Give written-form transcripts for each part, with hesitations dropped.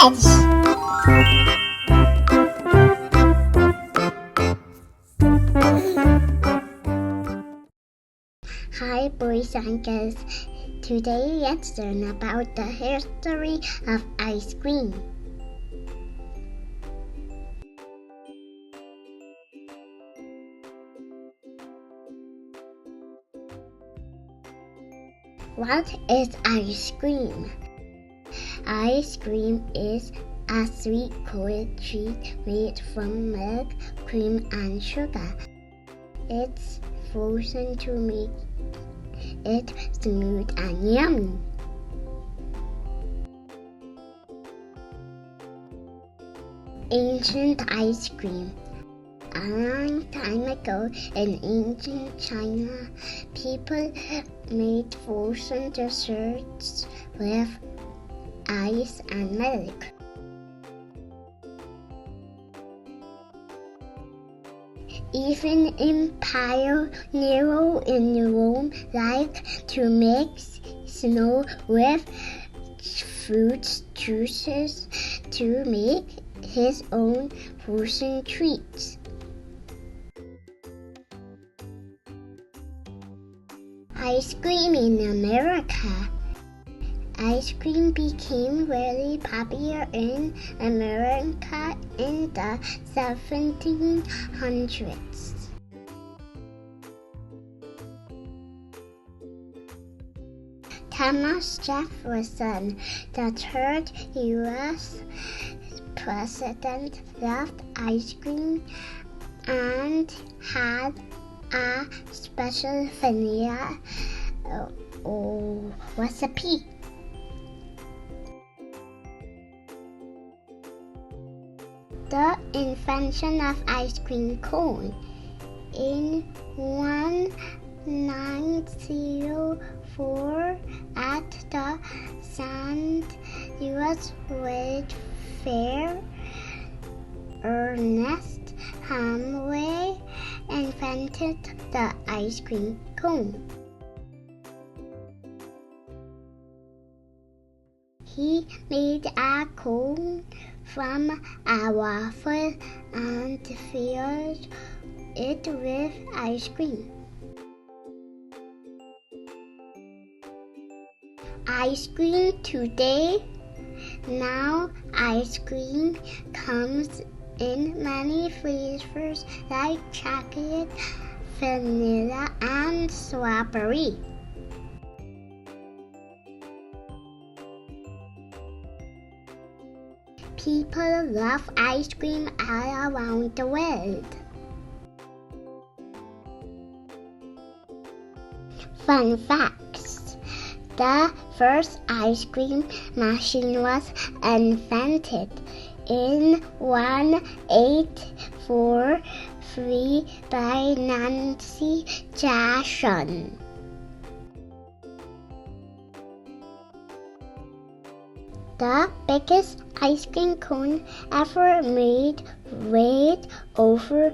Village. Hi boys and girls, today let's learn about the history of ice cream. What is ice cream? Ice cream is a sweet cold treat made from milk, cream and sugar. It's frozen to make it smooth and yummy. Ancient ice cream. A long time ago in ancient China, people made frozen desserts with ice and milk. Even Emperor Nero in Rome liked to mix snow with fruit juices to make his own frozen treats. Ice cream in America. Ice cream became very popular in America in the 1700s. Thomas Jefferson, the third U.S. president, loved ice cream and had a special vanilla recipe. The invention of ice cream cone. In 1904, at the St. Louis Trade Fair, Ernest Hemingway invented the ice cream cone. He made a cone from a waffle and filled it with ice cream. Ice cream today. Now ice cream comes in many flavors like chocolate, vanilla, and strawberry. People love ice cream all around the world. Fun facts. The first ice cream machine was invented in 1843 by Nancy Jackson. The biggest ice cream cone ever made weighed over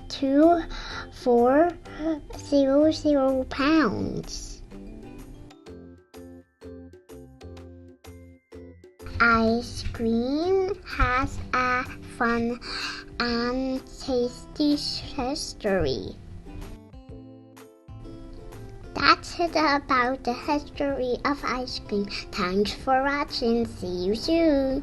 2,400 pounds. Ice cream has a fun and tasty history. That's it about the history of ice cream. Thanks for watching. See you soon.